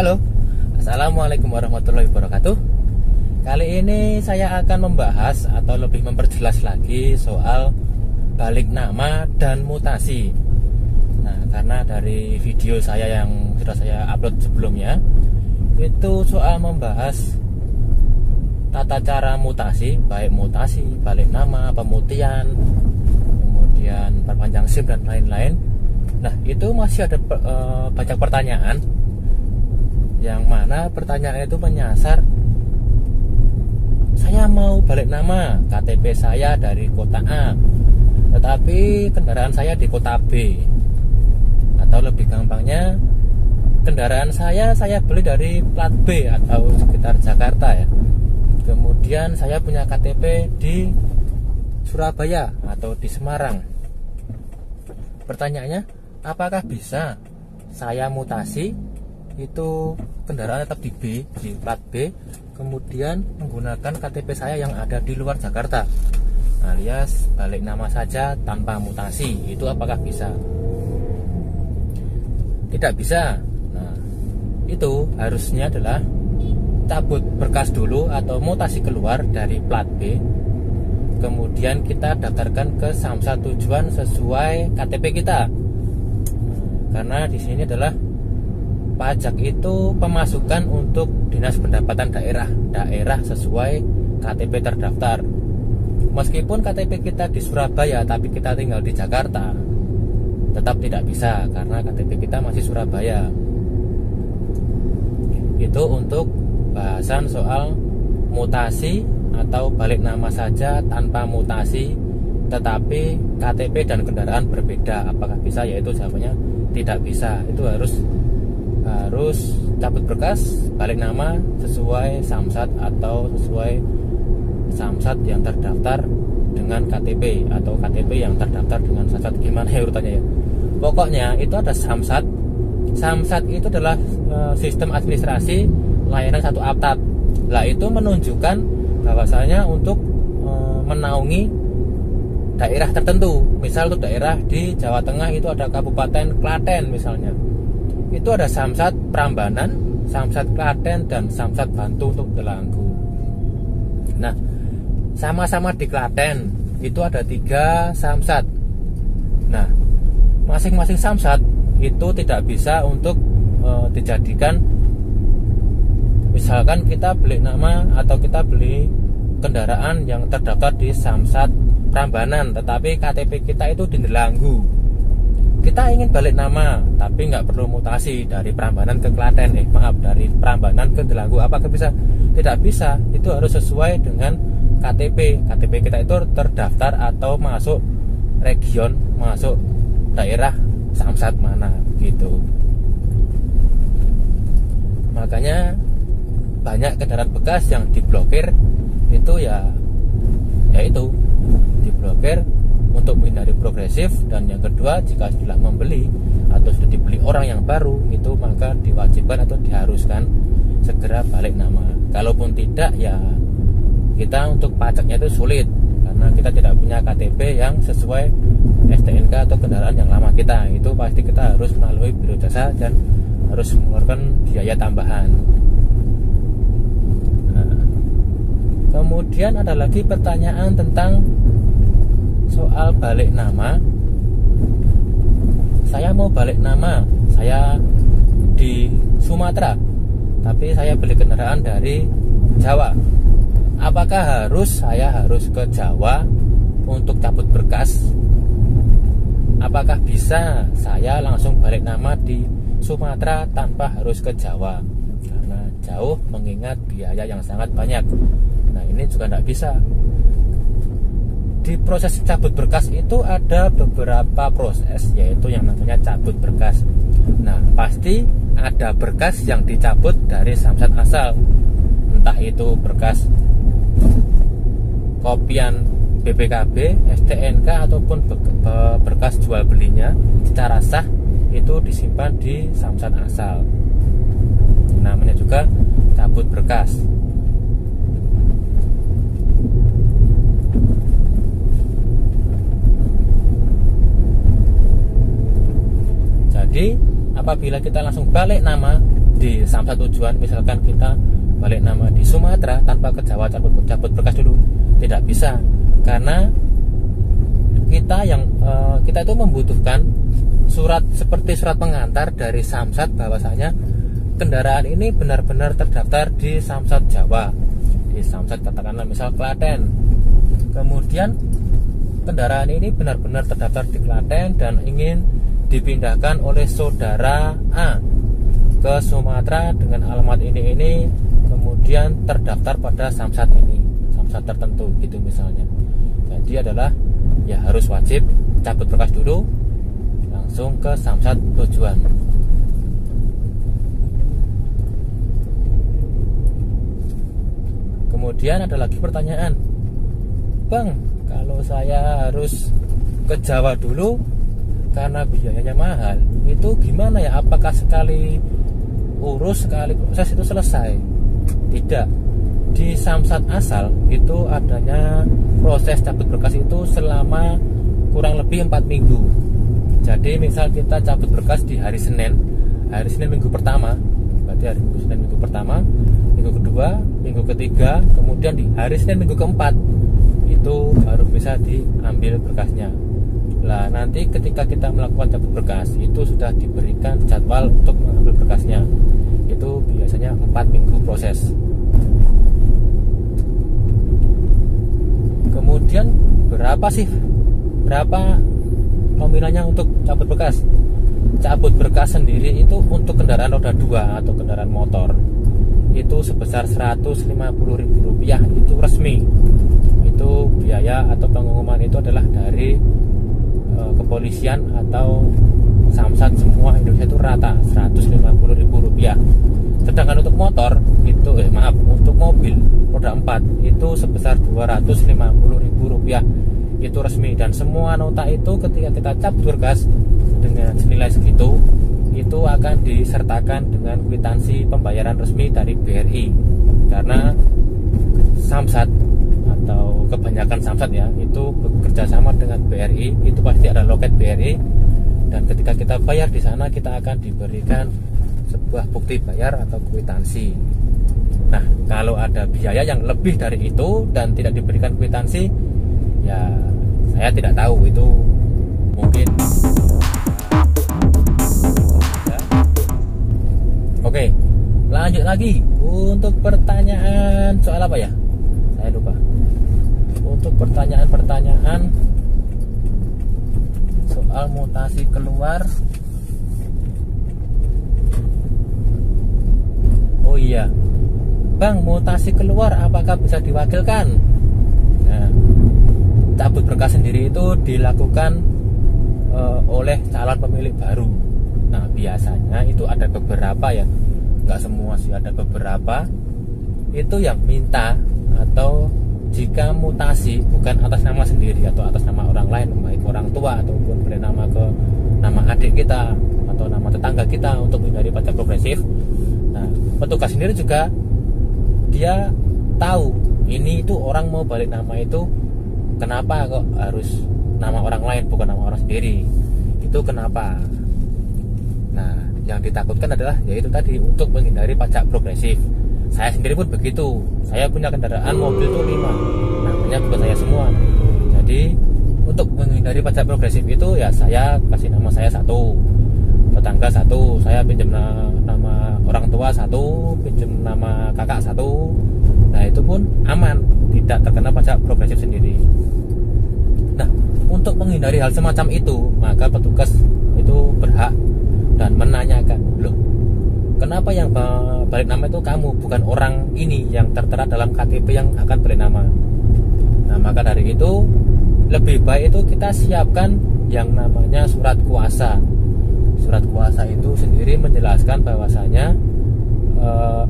Halo, Assalamualaikum warahmatullahi wabarakatuh. Kali ini saya akan membahas atau lebih memperjelas lagi soal balik nama dan mutasi. Nah, karena dari video saya yang sudah saya upload sebelumnya, itu soal membahas tata cara mutasi, baik mutasi, balik nama, pemutihan, kemudian perpanjang SIM dan lain-lain. Nah, itu masih ada banyak pertanyaan, yang mana pertanyaan itu menyasar saya mau balik nama KTP saya dari kota A, tetapi kendaraan saya di kota B, atau lebih gampangnya kendaraan saya beli dari plat B atau sekitar Jakarta ya. Kemudian saya punya KTP di Surabaya atau di Semarang. Pertanyaannya, apakah bisa saya mutasi itu kendaraan tetap di B, di plat B, kemudian menggunakan KTP saya yang ada di luar Jakarta, alias balik nama saja tanpa mutasi? Itu apakah bisa? Tidak bisa. Nah, itu harusnya adalah cabut berkas dulu atau mutasi keluar dari plat B, kemudian kita daftarkan ke Samsat tujuan sesuai KTP kita. Karena di sini adalah pajak itu pemasukan untuk Dinas Pendapatan daerah sesuai KTP terdaftar. Meskipun KTP kita di Surabaya tapi kita tinggal di Jakarta, tetap tidak bisa karena KTP kita masih Surabaya. Itu untuk bahasan soal mutasi atau balik nama saja tanpa mutasi, tetapi KTP dan kendaraan berbeda. Apakah bisa? Yaitu jawabannya tidak bisa. Itu harus cabut berkas balik nama sesuai Samsat atau sesuai Samsat yang terdaftar dengan KTP atau KTP yang terdaftar dengan Samsat. Gimana ya urutannya ya? Pokoknya itu ada Samsat. Samsat itu adalah sistem administrasi layanan satu atap. Lah, itu menunjukkan bahwasanya untuk menaungi daerah tertentu. Misal untuk daerah di Jawa Tengah itu ada Kabupaten Klaten misalnya. Itu ada Samsat Prambanan, Samsat Klaten, dan Samsat Bantu untuk Delanggu. Nah, sama-sama di Klaten itu ada 3 Samsat. Nah, masing-masing Samsat itu tidak bisa untuk dijadikan, misalkan kita beli nama atau kita beli kendaraan yang terdaftar di Samsat Prambanan, tetapi KTP kita itu di Delanggu. Kita ingin balik nama tapi nggak perlu mutasi dari Prambanan ke Klaten, dari Prambanan ke Delanggu. Apakah bisa? Tidak bisa. Itu harus sesuai dengan KTP. KTP kita itu terdaftar atau masuk region, masuk daerah Samsat mana gitu. Makanya banyak kendaraan bekas yang diblokir itu ya itu diblokir untuk menghindari progresif. Dan yang kedua, jika sudah membeli atau sudah dibeli orang yang baru, itu maka diwajibkan atau diharuskan segera balik nama. Kalaupun tidak, ya kita untuk pajaknya itu sulit karena kita tidak punya KTP yang sesuai STNK atau kendaraan yang lama kita. Itu pasti kita harus melalui biro jasa dan harus mengeluarkan biaya tambahan. Nah, kemudian ada lagi pertanyaan tentang soal balik nama. Saya mau balik nama, saya di Sumatera tapi saya beli kendaraan dari Jawa. Apakah saya harus ke Jawa untuk cabut berkas? Apakah bisa saya langsung balik nama di Sumatera tanpa harus ke Jawa? Karena jauh mengingat biaya yang sangat banyak. Nah, ini juga tidak bisa. Di proses cabut berkas itu ada beberapa proses, yaitu yang namanya cabut berkas. Nah, pasti ada berkas yang dicabut dari Samsat asal, entah itu berkas kopian BPKB, STNK, ataupun berkas jual belinya secara sah itu disimpan di Samsat asal. Namanya juga cabut berkas. Jadi apabila kita langsung balik nama di samsat tujuan, misalkan kita balik nama di Sumatera tanpa ke Jawa cabut berkas dulu, tidak bisa, karena kita itu membutuhkan surat seperti surat pengantar dari samsat bahwasanya kendaraan ini benar-benar terdaftar di samsat Jawa, di samsat katakanlah misal Klaten. Kemudian kendaraan ini benar-benar terdaftar di Klaten dan ingin dipindahkan oleh saudara A ke Sumatera dengan alamat ini, kemudian terdaftar pada samsat ini, samsat tertentu gitu misalnya. Jadi adalah ya harus wajib cabut berkas dulu, langsung ke samsat tujuan. Kemudian ada lagi pertanyaan, Bang, kalau saya harus ke Jawa dulu karena biayanya mahal, itu gimana ya? Apakah sekali urus, sekali proses itu selesai? Tidak. Di samsat asal itu adanya proses cabut berkas itu selama kurang lebih 4 minggu. Jadi misal kita cabut berkas di hari Senin minggu pertama, berarti hari Senin minggu pertama, minggu kedua, minggu ketiga, kemudian di hari Senin minggu keempat itu baru bisa diambil berkasnya. Lah nanti ketika kita melakukan cabut berkas itu sudah diberikan jadwal untuk mengambil berkasnya. Itu biasanya 4 minggu proses. Kemudian berapa nominalnya untuk cabut berkas? Cabut berkas sendiri itu untuk kendaraan roda 2 atau kendaraan motor itu sebesar Rp150.000, itu resmi. Itu biaya atau pengumuman itu adalah dari kepolisian atau samsat semua Indonesia itu rata Rp150.000. Sedangkan untuk motor itu untuk mobil roda 4 itu sebesar Rp250.000, itu resmi. Dan semua nota itu ketika kita cabut berkas dengan senilai segitu itu akan disertakan dengan kwitansi pembayaran resmi dari BRI, karena samsat atau kebanyakan samsat ya itu bekerja sama dengan BRI, itu pasti ada loket BRI, dan ketika kita bayar di sana kita akan diberikan sebuah bukti bayar atau kwitansi. Nah, kalau ada biaya yang lebih dari itu dan tidak diberikan kwitansi, ya saya tidak tahu, itu mungkin. Oke, lanjut lagi untuk pertanyaan soal apa ya? Saya lupa. Untuk pertanyaan soal mutasi keluar. Oh iya, Bang, mutasi keluar apakah bisa diwakilkan? Nah, cabut berkas sendiri itu dilakukan oleh calon pemilik baru. Nah, biasanya itu ada beberapa ya, nggak semua sih, ada beberapa itu yang minta, atau jika mutasi bukan atas nama sendiri atau atas nama orang lain, baik orang tua ataupun beri nama ke nama adik kita atau nama tetangga kita untuk menghindari pajak progresif. Nah, petugas sendiri juga dia tahu ini itu orang mau balik nama itu, kenapa kok harus nama orang lain bukan nama orang sendiri, itu kenapa. Nah, yang ditakutkan adalah yaitu tadi, untuk menghindari pajak progresif. Saya sendiri pun begitu. Saya punya kendaraan mobil itu 5, namanya bukan saya semua. Jadi untuk menghindari pajak progresif itu ya saya kasih nama saya 1, tetangga 1, saya pinjam nama orang tua 1, pinjam nama kakak 1. Nah, itu pun aman, tidak terkena pajak progresif sendiri. Nah, untuk menghindari hal semacam itu, maka petugas itu berhak dan menanyakan, loh, kenapa yang balik nama itu kamu, bukan orang ini yang tertera dalam KTP yang akan balik nama. Nah, maka dari itu lebih baik itu kita siapkan yang namanya surat kuasa. Surat kuasa itu sendiri menjelaskan bahwasanya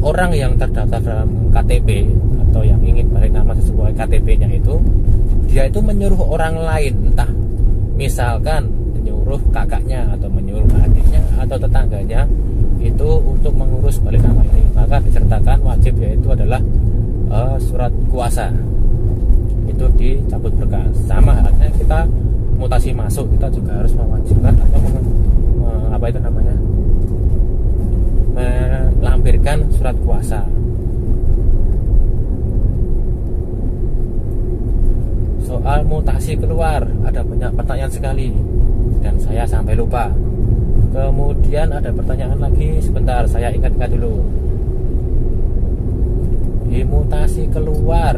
orang yang terdaftar dalam KTP atau yang ingin balik nama sesuai KTP-nya itu, dia itu menyuruh orang lain, entah misalkan menyuruh kakaknya atau menyuruh adiknya atau tetangganya itu untuk mengurus balik nama ini, maka disertakan wajib, yaitu adalah surat kuasa. Itu dicabut berkas. Sama halnya kita mutasi masuk, kita juga harus mewajibkan atau apa itu namanya, melampirkan surat kuasa. Soal mutasi keluar ada banyak pertanyaan sekali dan saya sampai lupa. Kemudian ada pertanyaan lagi, sebentar saya ingat-ingat dulu. Di mutasi keluar.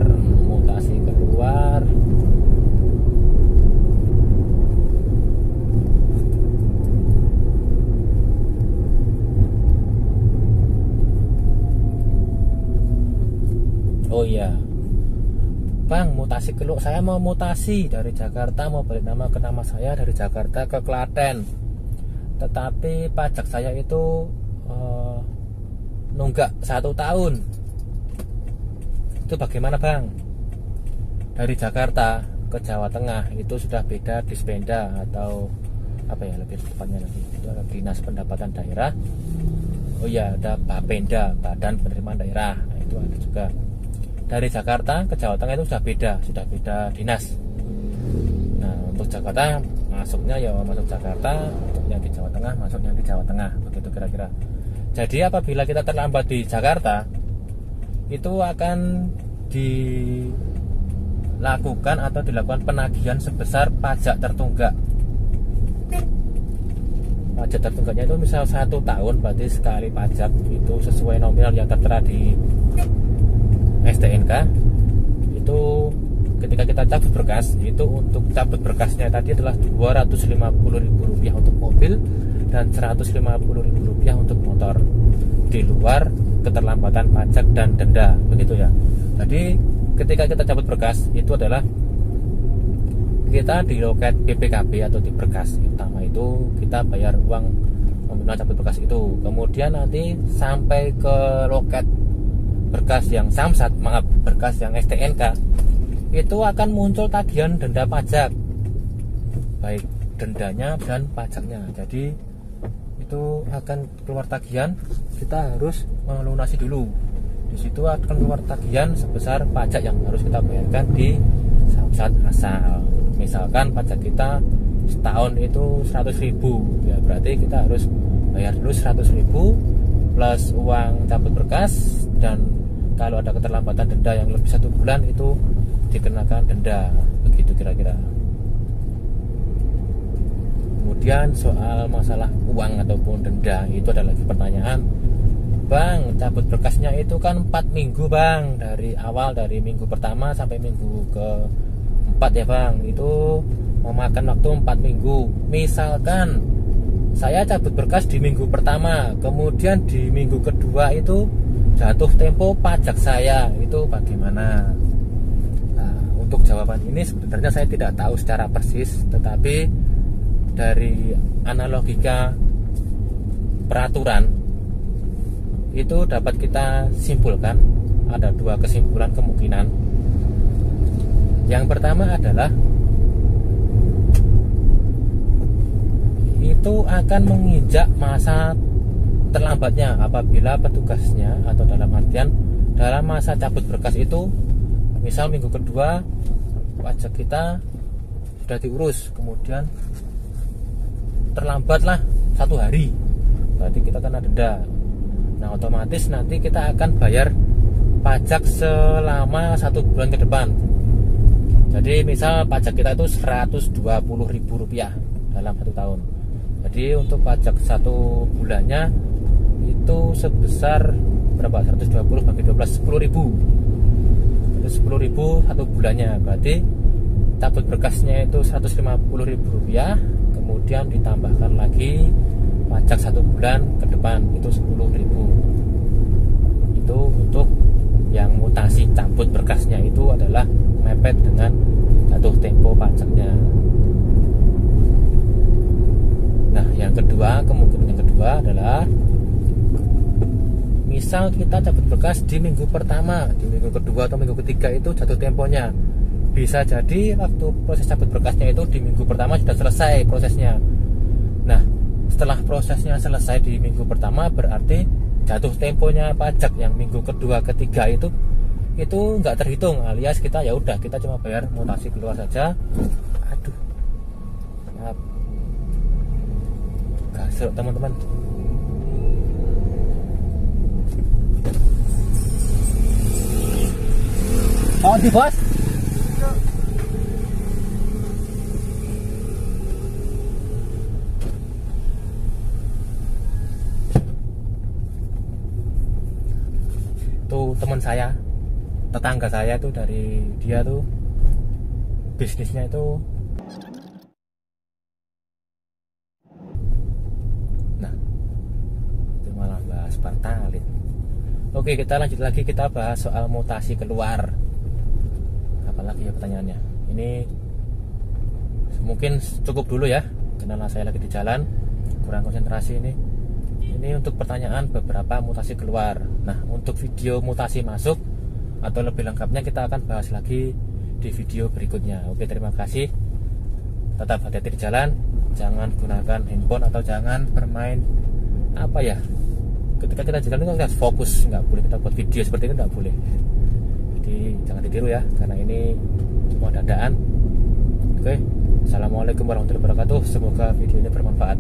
Oh iya, Bang, mutasi keluar. Saya mau mutasi dari Jakarta, mau balik nama ke nama saya dari Jakarta ke Klaten. Tetapi pajak saya itu nunggak 1 tahun. Itu bagaimana, Bang? Dari Jakarta ke Jawa Tengah itu sudah beda Dispenda atau apa ya lebih tepatnya nanti itu ada Dinas Pendapatan Daerah. Oh iya, ada Bapenda, Badan Penerimaan Daerah. Nah, itu ada juga. Dari Jakarta ke Jawa Tengah itu sudah beda dinas. Nah, untuk Jakarta masuknya ya masuk Jakarta, untuk yang di Jawa Tengah masuk yang di Jawa Tengah, begitu kira-kira. Jadi apabila kita terlambat di Jakarta, itu akan dilakukan penagihan sebesar pajak tertunggak. Pajak tertunggaknya itu misal 1 tahun, berarti sekali pajak itu sesuai nominal yang tertera di STNK. Itu ketika kita cabut berkas, itu untuk cabut berkasnya tadi adalah Rp250.000 untuk mobil dan Rp150.000 untuk motor, di luar keterlambatan pajak dan denda, begitu ya. Jadi ketika kita cabut berkas itu adalah kita di loket BPKB atau di berkas utama itu kita bayar uang nominal cabut berkas itu. Kemudian nanti sampai ke loket berkas yang Samsat, berkas yang STNK, itu akan muncul tagihan denda pajak, baik dendanya dan pajaknya. Jadi itu akan keluar tagihan, kita harus melunasi dulu. Di situ akan keluar tagihan sebesar pajak yang harus kita bayarkan di Samsat asal. Misalkan pajak kita setahun itu 100.000, ya berarti kita harus bayar dulu 100.000 plus uang cabut berkas, dan kalau ada keterlambatan denda yang lebih 1 bulan itu dikenakan denda, begitu kira-kira. Kemudian soal masalah uang ataupun denda itu ada lagi pertanyaan, Bang, cabut berkasnya itu kan 4 minggu Bang, dari awal dari minggu pertama sampai minggu ke-4 ya Bang, itu memakan waktu 4 minggu. Misalkan saya cabut berkas di minggu pertama, kemudian di minggu kedua itu jatuh tempo pajak saya, itu bagaimana? Nah, untuk jawaban ini sebenarnya saya tidak tahu secara persis, tetapi dari analogika peraturan itu dapat kita simpulkan ada 2 kesimpulan kemungkinan. Yang pertama adalah itu akan menginjak masa terlambatnya apabila petugasnya, atau dalam artian dalam masa cabut berkas itu, misal minggu kedua pajak kita sudah diurus, kemudian terlambatlah 1 hari, berarti kita kena denda. Nah, otomatis nanti kita akan bayar pajak selama 1 bulan ke depan. Jadi misal pajak kita itu Rp120.000 dalam 1 tahun. Jadi untuk pajak 1 bulannya itu sebesar berapa? 120 bagi 12, 10.000. 10.000 1 bulannya, berarti cabut berkasnya itu Rp150.000, kemudian ditambahkan lagi pajak 1 bulan ke depan itu 10.000. Itu untuk yang mutasi cabut berkasnya itu adalah mepet dengan jatuh tempo pajaknya. Nah, yang kedua, kemungkinan yang kedua adalah misal kita cabut berkas di minggu pertama, di minggu kedua atau minggu ketiga itu jatuh temponya. Bisa jadi waktu proses cabut berkasnya itu di minggu pertama sudah selesai prosesnya. Nah, setelah prosesnya selesai di minggu pertama, berarti jatuh temponya pajak yang minggu kedua ketiga itu nggak terhitung, alias kita ya udah, kita cuma bayar mutasi keluar saja. Aduh, maaf, gasrok teman-teman. Oh di bos. Tuh teman saya, tetangga saya tuh, dari dia tuh bisnisnya itu, nah itu malah bahas pertalite. Oke, kita lanjut lagi, kita bahas soal mutasi keluar. Apalagi ya pertanyaannya ini, mungkin cukup dulu ya karena saya lagi di jalan, kurang konsentrasi ini untuk pertanyaan beberapa mutasi keluar. Nah, untuk video mutasi masuk atau lebih lengkapnya kita akan bahas lagi di video berikutnya. Oke, terima kasih. Tetap hati-hati di jalan, jangan gunakan handphone atau jangan bermain apa ya, ketika kita jalan itu kita harus fokus, nggak boleh kita buat video seperti itu, nggak boleh. Jadi jangan ditiru ya, karena ini cuma dadaan. Oke, assalamualaikum warahmatullahi wabarakatuh. Semoga video ini bermanfaat.